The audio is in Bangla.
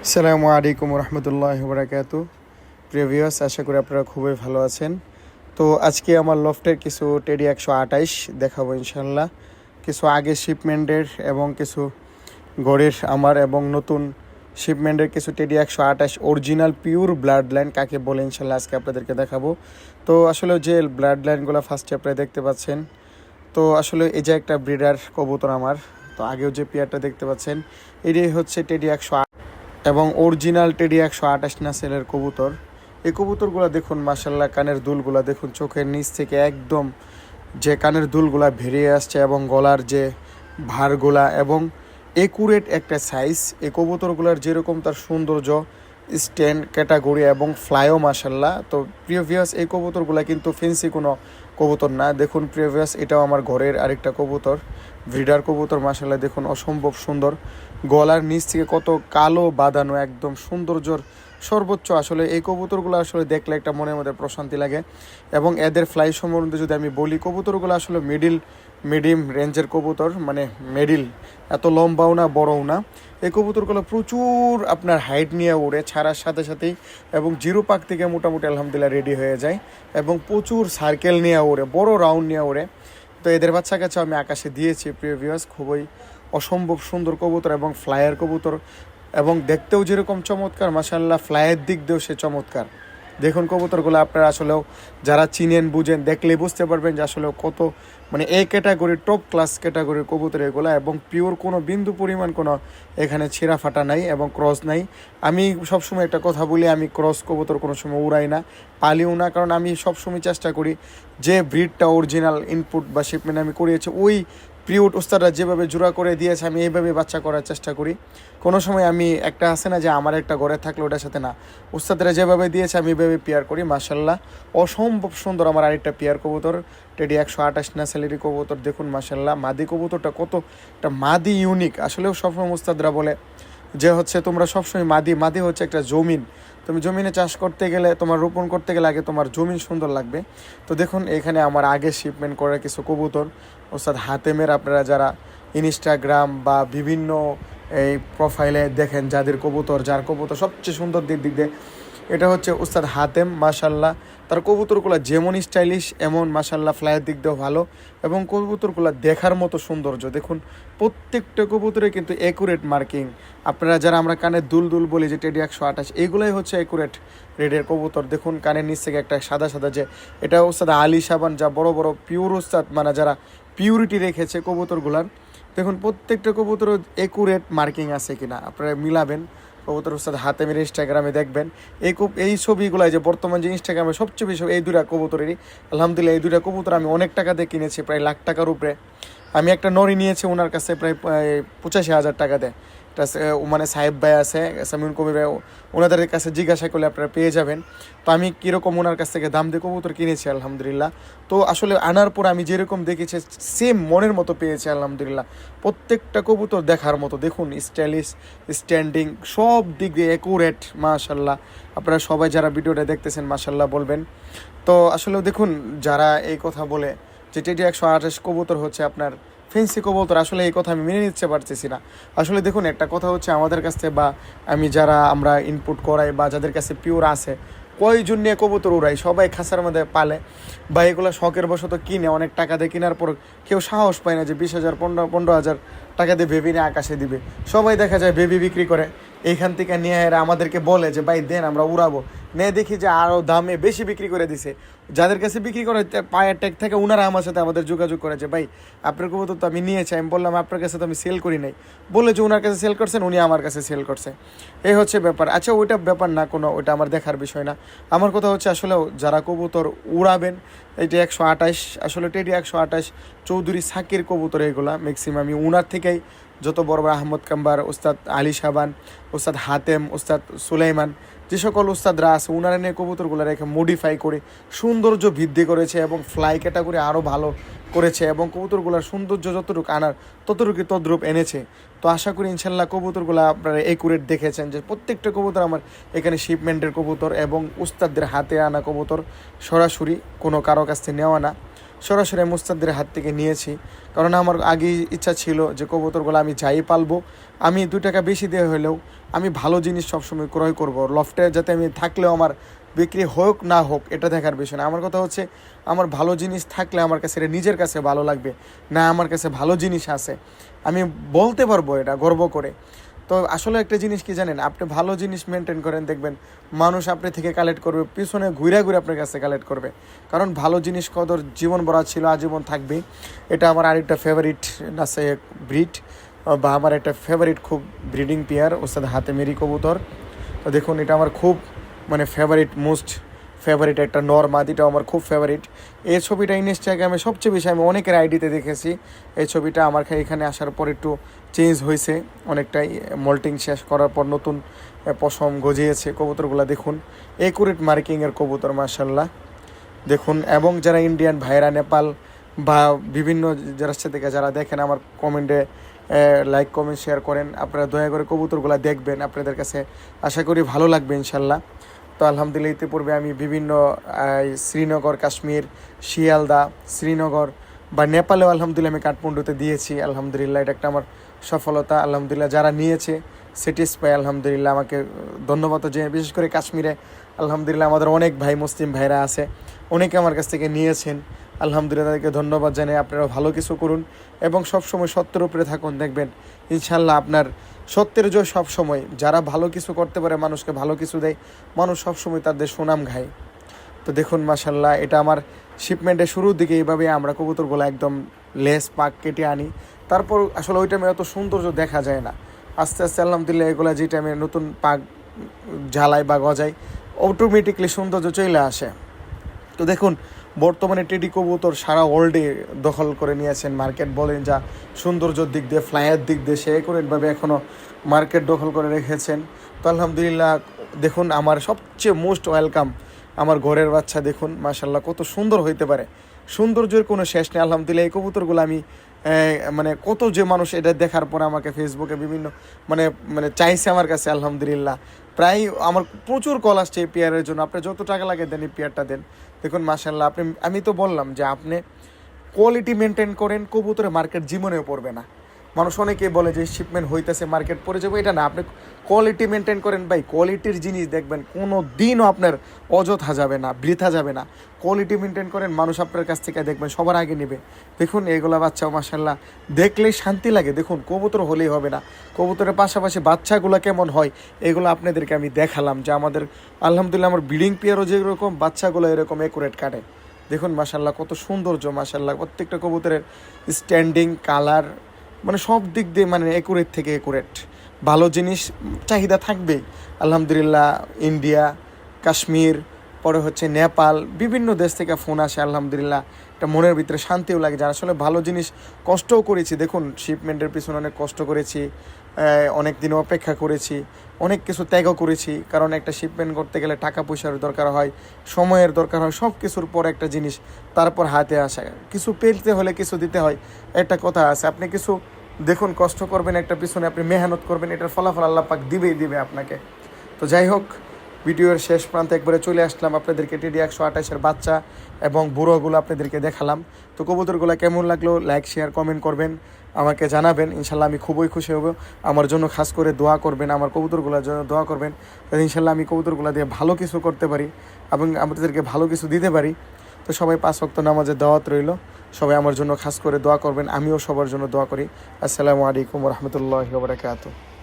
আসসালামু আলাইকুম রহমতুল্লাহ বারাকাতু। প্রিয় ভিউয়ার্স, আশা করি আপনারা খুবই ভালো আছেন। তো আজকে আমার লফটের কিছু টেডি 128 দেখাবো ইনশাল্লাহ। কিছু আগে শিপমেন্টের এবং কিছু গড়ের আমার এবং নতুন শিপমেন্টের কিছু teddy 128 original pure blood line কাকে বলে ইনশাল্লাহ আজকে আপনাদেরকে দেখাবো। তো আসলে যে ব্লাড লাইনগুলো ফার্স্টে আপনারা দেখতে পাচ্ছেন, তো আসলে এই যে একটা ব্রিডার কবুতর আমার, তো আগেও যে পেয়ারটা দেখতে পাচ্ছেন এটাই হচ্ছে টেডি 108 এবং অরিজিনাল টেডি 128 নাসেলের কবুতর। এই কবুতরগুলো দেখুন মাশাল্লাহ, কানের দুলগুলা দেখুন, চোখের নিচ থেকে একদম যে কানের দুলগুলা বেরিয়ে আসছে এবং গলার যে ভারগুলা এবং একুরেট একটা সাইজ। এই কবুতরগুলোর যেরকম তার সৌন্দর্য, স্ট্যান্ড, ক্যাটাগরি এবং ফ্লাইও মাশাল্লাহ। তো প্রিয় ভিউয়ার্স, এই কবুতরগুলো কিন্তু ফেন্সি কোনো কবুতর না। দেখুন প্রিয় ভিউয়ার্স, এটাও আমার ঘরের আরেকটা কবুতর, ব্রিডার কবুতর মাশাল্লাহ। দেখুন অসম্ভব সুন্দর, গলার নিচ থেকে কত কালো বাঁধানো, একদম সৌন্দর্যর সর্বোচ্চ। আসলে এই কবুতরগুলো আসলে দেখলে একটা মনের মধ্যে প্রশান্তি লাগে। এবং এদের ফ্লাই সম্বন্ধে যদি আমি বলি, কবুতরগুলো আসলে মিডিয়াম রেঞ্জের কবুতর, মানে মিডিল, এত লম্বাও না বড়ও না। এই কবুতরগুলো প্রচুর আপনার হাইট নিয়ে ওড়ে ছাড়ার সাথে সাথেই, এবং জিরো পাক থেকে মোটামুটি আলহামদুলিল্লাহ রেডি হয়ে যায় এবং প্রচুর সার্কেল নিয়ে ওড়ে, বড় রাউন্ড নিয়ে ওড়ে। তো এদের বাচ্চা কাছে আমি আকাশে দিয়েছি প্রিয় ভিউয়ার্স। খুবই অসম্ভব সুন্দর কবুতর এবং ফ্লায়ার কবুতর, এবং দেখতেও যেরকম চমৎকার মাশাআল্লাহ, ফ্লাইয়ের দিক দিয়েও সে চমৎকার। দেখুন কবুতরগুলো আপনারা আসলেও যারা চিনেন বুঝেন, দেখলে বুঝতে পারবেন যে আসলে কত মানে এই ক্যাটাগরির টপ ক্লাস ক্যাটাগরির কবুতর এগুলো, এবং পিওর কোনো বিন্দু পরিমাণ কোনো এখানে ছেঁড়া ফাটা নাই এবং ক্রস নাই। আমি সবসময় একটা কথা বলি, আমি ক্রস কবুতর কোনো সময় উড়াই না, পালিও না, কারণ আমি সবসময় চেষ্টা করি যে ব্রিডটা অরিজিনাল ইনপুট বা শিপমেন্ট আমি করিয়েছি ওই প্রিউড ওস্তাদরা যেভাবে জোড়া করে দিয়েছে আমি এইভাবে বাচ্চা করার চেষ্টা করি। কোনো সময় আমি একটা আছে না যে আমার একটা ঘরে থাকলে ওটার সাথে না, ওস্তাদরা যেভাবে দিয়েছে আমি এইভাবে পেয়ার করি। মাশাল্লাহ অসম্ভব সুন্দর আমার আরেকটা পেয়ার কবুতর, টেডি 128 নাসেলেরই কবুতর। দেখুন মাশাল্লাহ মাদি কবুতরটা কত একটা মাদি ইউনিক। আসলেও সবসময় ওস্তাদরা বলে যে হচ্ছে তোমরা সবসময় মাদি হচ্ছে একটা জমিন, তুমি জমিনে চাষ করতে গেলে, তোমার রোপণ করতে গেলে আগে তোমার জমিন সুন্দর লাগবে। তো দেখুন এখানে আমার আগে শিপমেন্ট করা কিছু কবুতর ওস্তাদ হাতেমের, আপনারা যারা ইনস্টাগ্রাম বা বিভিন্ন এই প্রোফাইলে দেখেন যার কবুতর সবচেয়ে সুন্দর দিক দিয়ে এটা হচ্ছে উস্তাদ হাতেম। মাশাল্লাহ তার কবুতরগুলো যেমন স্টাইলিশ এমন মাশাল্লাহ ফ্লাইয়ের দিক দিয়েও ভালো, এবং কবুতরগুলো দেখার মতো সৌন্দর্য। দেখুন প্রত্যেকটা কবুতরে কিন্তু একুরেট মার্কিং। আপনারা যারা আমরা কানের দুল বলি যে টেডি 128, এইগুলোই হচ্ছে একুরেট রেডের কবুতর। দেখুন কানের নিচ থেকে একটা সাদা যে এটা উস্তাদ আলী সাবান, যা বড় বড় পিওর উস্তাদ, মানে যারা পিউরিটি রেখেছে কবুতরগুলার। দেখুন প্রত্যেকটা কবুতর একুরেট মার্কিং আছে কিনা আপনারা মিলাবেন। কবুতর উস্তাদ হাতেমের ইনস্টাগ্রামে দেখবেন এই ছবিগুলো যে বর্তমান যে ইনস্টাগ্রামে সবচেয়ে বেশি এই দুইটা কবুতরেরই। আলহামদুলিল্লাহ এই দুইটা কবুতর আমি অনেক টাকা দিয়ে কিনেছি, প্রায় লাখ টাকার উপরে। আমি একটা নরি নিয়েছি ওনার কাছে প্রায় 85,000 টাকা দেয়। এটা মানে সাহেব ভাই আছে, সামিউল কবির ভাই, ওনাদের কাছে জিজ্ঞাসা করলে আপনারা পেয়ে যাবেন। তো আমি কীরকম ওনার কাছ থেকে দাম দিয়ে কবুতর কিনেছি আলহামদুলিল্লাহ। তো আসলে আনার পর আমি যেরকম দেখেছি সেম মনের মতো পেয়েছি আলহামদুলিল্লাহ। প্রত্যেকটা কবুতর দেখার মতো, দেখুন স্টাইলিশ, স্ট্যান্ডিং, সব দিক দিয়ে একুরেট মাশাল্লাহ। আপনারা সবাই যারা ভিডিওটা দেখতেছেন মাশাল্লাহ বলবেন। তো আসলে দেখুন যারা এই কথা বলে যে টেডি 128 কবুতর হচ্ছে আপনার ফেন্সি কবুতর, আসলে এই কথা আমি মেনে নিতে পারতেছি না। আসলে দেখুন একটা কথা হচ্ছে আমাদের কাছে বা আমরা ইনপুট করাই বা যাদের কাছে পিওর আছে, কয়জন নিয়ে কবুতর উড়াই, সবাই খাঁচার মধ্যে পালে বা এগুলো শখের বশত কিনে অনেক টাকা দিয়ে কেনার পর কেউ সাহস পায় না যে 20,000 15,000 টাকা দিয়ে বেবি নিয়ে আকাশে দিবে। সবাই দেখা যায় বেবি বিক্রি করে, এইখান থেকে নিয়ে এরা আমাদেরকে বলে যে ভাই দেন আমরা উড়াবো, নিয়ে দেখি যে আরও দামে বেশি বিক্রি করে দিছে। যাদের কাছে বিক্রি করে পায়ের ট্যাগ থেকে ওনারা আমার সাথে আমাদের যোগাযোগ করেছে, ভাই আপনার কবুতর তো আমি নিয়েছি। আমি বললাম আপনার কাছে তো আমি সেল করি নাই, বলে যে ওনার কাছে সেল করছেন, উনি আমার কাছে সেল করছে। এই হচ্ছে ব্যাপার। আচ্ছা ওইটা ব্যাপার না, কোনো ওইটা আমার দেখার বিষয় না। আমার কথা হচ্ছে আসলে যারা কবুতর উড়াবেন, এইটা 128 আসলে টেডি 128 চৌধুরী সাকির কবুতর, এগুলা ম্যাক্সিমাম উনার থেকেই যত বড় বড় আহমদ কাম্বার, ওস্তাদ আলী সাবান, ওস্তাদ হাতেম, ওস্তাদ সুলাইমান, যে সকল ওস্তাদরা আছে ওনারা নিয়ে কবুতরগুলো রেখে মডিফাই করে সৌন্দর্য বৃদ্ধি করেছে এবং ফ্লাই ক্যাটাগরি আরও ভালো করেছে, এবং কবুতরগুলোর সৌন্দর্য যতটুকু আনার ততরূপ এনেছে। তো আশা করি ইনশাল্লাহ কবুতরগুলো আপনারা একুরেট দেখেছেন যে প্রত্যেকটা কবুতর আমার এখানে শিপমেন্টের কবুতর এবং উস্তাদদের হাতে আনা কবুতর, সরাসরি কোনো কারো কাছ থেকে নেওয়া না। সরাসরি মুস্তাকদের হাত থেকে নিয়েছি। কারণ আমার আগেই ইচ্ছা ছিল যে কবুতরগুলো আমি যাই পালবো, আমি 2 টাকা বেশি দিয়ে হলেও আমি ভালো জিনিস সবসময় ক্রয় করব। লফটে যাতে আমি থাকলেও আমার বিক্রি হোক না হোক এটা দেখার বিষয় না। আমার কথা হচ্ছে আমার ভালো জিনিস থাকলে আমার কাছে এটা নিজের কাছে ভালো লাগবে, না আমার কাছে ভালো জিনিস আছে আমি বলতে পারবো এটা গর্ব করে। তো আসলে একটা জিনিস কি জানেন, আপনি ভালো জিনিস মেনটেন করেন, দেখবেন মানুষ আপনি থেকে কালেক্ট করবে, পিছনে ঘুরে ঘুরে আপনার কাছে কালেক্ট করবে। কারণ ভালো জিনিস কদর জীবন ভরা ছিল, আজীবন থাকবেই। এটা আমার আরেকটা ফেভারিট আছে ব্রিড, বা আমার একটা ফেভারিট খুব ব্রিডিং পেয়ার ওস্তাদ হাতেমেরি কবুতর। তো দেখুন এটা আমার খুব মানে ফেভারিট, মোস্ট ফেভারিট একটা নর মাদিটাও আমার খুব ফেভারিট। এই ছবিটা ইনস্টাগ্রামে সবচেয়ে বেশি আমি অনেকের আইডিতে দেখেছি। এই ছবিটা আমার এখানে আসার পর একটু চেঞ্জ হয়েছে অনেকটাই, মল্টিং শেষ করার পর নতুন পশম গজিয়েছে। কবুতরগুলো দেখুন, একুরেট মার্কিংয়ের কবুতর মাশাল্লাহ দেখুন। এবং যারা ইন্ডিয়ান ভাইরা, নেপাল বা বিভিন্ন রাষ্ট্র থেকে যারা দেখেন আমার কমেন্টে লাইক কমেন্ট শেয়ার করেন, আপনারা দয়া করে কবুতরগুলো দেখবেন, আপনাদের কাছে আশা করি ভালো লাগবে ইনশাল্লাহ। তো আলহামদুলিল্লাহ ইতিপূর্বে আমি বিভিন্ন শ্রীনগর, কাশ্মীর, শিয়ালদা, শ্রীনগর বা নেপালেও আলহামদুলিল্লাহ আমি কাঠমান্ডুতে দিয়েছি। আলহামদুলিল্লাহ এটা একটা আমার সফলতা। আলহামদুলিল্লাহ যারা নিয়েছে স্যাটিসফাই, আলহামদুলিল্লাহ আমাকে ধন্যবাদ যে বিশেষ করে কাশ্মীরে আলহামদুলিল্লাহ আমাদের অনেক ভাই মুসলিম ভাইরা আছে, অনেকে আমার কাছ থেকে নিয়েছেন। আলহামদুলিল্লাহ তাদেরকে ধন্যবাদ জানাই। আপনারা ভালো কিছু করুন এবং সবসময় সত্যের উপরে থাকুন, দেখবেন ইনশাল্লাহ আপনার সত্যের জয় সবসময়। যারা ভালো কিছু করতে পারে, মানুষকে ভালো কিছু দেয়, মানুষ সবসময় তাদের সুনাম গায়। তো দেখুন মাশাল্লাহ এটা আমার শিপমেন্টের শুরুর দিকে এইভাবে আমরা কবুতরগুলো একদম লেস পাক কেটে আনি। তারপর আসলে ওই টাইমে এত সৌন্দর্য দেখা যায় না, আস্তে আস্তে আলহামদুলিল্লাহ এগুলো যে টাইমে নতুন পাক ঝালায় বা গজায় অটোমেটিকলি সৌন্দর্য চলে আসে। তো দেখুন বর্তমানে টেডি কবুতর সারা ওয়ার্ল্ডে দখল করে নিয়েছেন মার্কেট, বলেন যা সৌন্দর্যর দিক দিয়ে, ফ্লাইয়ের দিক দিয়ে সে একুরেটভাবে এখনও মার্কেট দখল করে রেখেছেন। তো আলহামদুলিল্লাহ দেখুন আমার সবচেয়ে মোস্ট ওয়েলকাম আমার ঘরের বাচ্চা, দেখুন মাশাল্লাহ কত সুন্দর হইতে পারে, সৌন্দর্যের কোনো শেষ নেই। আলহামদুলিল্লাহ এই কবুতরগুলো আমি মানে কত যে মানুষ এটা দেখার পরে আমাকে ফেসবুকে বিভিন্ন মানে মানে চাইছে আমার কাছে। আলহামদুলিল্লাহ প্রায় আমার প্রচুর কল আসছে এই পেয়ারের জন্য, আপনি যত টাকা লাগে দেন এই পেয়ারটা দেন। দেখুন মাশাল্লাহ আমি তো বললাম যে আপনি কোয়ালিটি মেনটেন করেন, কবুতরের মার্কেট জীবনেও পড়বে না। মানুষ অনেকেই বলে যে শিপমেন্ট হইতেছে মার্কেট পড়ে যাবে, এটা না, আপনি কোয়ালিটি মেনটেন করেন ভাই, কোয়ালিটির জিনিস দেখবেন কোনো দিনও আপনার অযথা যাবে না, বৃথা যাবে না। কোয়ালিটি মেনটেন করেন, মানুষ আপনার কাছ থেকে দেখবেন সবার আগে নেবে। দেখুন এগুলো বাচ্চাও মাশাল্লাহ দেখলেই শান্তি লাগে। দেখুন কবুতর হলেই হবে না, কবুতরের পাশাপাশি বাচ্চাগুলো কেমন হয় এগুলো আপনাদেরকে আমি দেখালাম যে আমাদের আলহামদুলিল্লাহ আমার ব্রিডিং পেয়ারও যেরকম, বাচ্চাগুলো এরকম একুরেট কাটে। দেখুন মাশাল্লাহ কত সৌন্দর্য, মাশাল্লাহ প্রত্যেকটা কবুতরের স্ট্যান্ডিং, কালার, মানে সব দিক দিয়ে মানে একুরেট থেকে একুরেট। ভালো জিনিস চাহিদা থাকবেই। আলহামদুলিল্লাহ ইন্ডিয়া, কাশ্মীর, পরে হচ্ছে নেপাল, বিভিন্ন দেশ থেকে ফোন আসে। আলহামদুলিল্লাহ একটা মনের ভিতরে শান্তিও লাগে, যারা আসলে ভালো জিনিস কষ্টও করেছি। দেখুন শিপমেন্টের পিছনে অনেক কষ্ট করেছি, অনেক দিন অপেক্ষা করেছি, অনেক কিছু ত্যাগও করেছি। কারণ একটা শিপমেন্ট করতে গেলে টাকা পয়সার দরকার হয়, সময়ের দরকার হয়, সব কিছুর পর একটা জিনিস তারপর হাতে আসে। কিছু পেলতে হলে কিছু দিতে হয়, একটা কথা আছে। আপনি কিছু দেখুন কষ্ট করবেন, একটা পিছনে আপনি মেহনত করবেন, এটার ফলাফল আল্লাহ পাক দিবেই দিবে আপনাকে। তো যাই হোক, ভিডিওর শেষ প্রান্তে একবারে চলে আসলাম, আপনাদেরকে টেডি 128-এর বাচ্চা এবং বুড়োগুলো আপনাদেরকে দেখালাম। তো কবুতরগুলো কেমন লাগলো লাইক শেয়ার কমেন্ট করবেন, আমাকে জানাবেন। ইনশাল্লাহ আমি খুবই খুশি হব। আমার জন্য খাস করে দোয়া করবেন, আমার কবুতরগুলোর জন্য দোয়া করবেন, ইনশাল্লাহ আমি কবুতরগুলো দিয়ে ভালো কিছু করতে পারি এবং আমাদেরকে ভালো কিছু দিতে পারি। তো সবাই 5 ওয়াক্ত নামাজের দাওয়াত রইল, সবাই আমার জন্য খাস করে দোয়া করবেন, আমিও সবার জন্য দোয়া করি। আসসালামু আলাইকুম ওয়া রাহমাতুল্লাহি ওয়া বারাকাতুহু।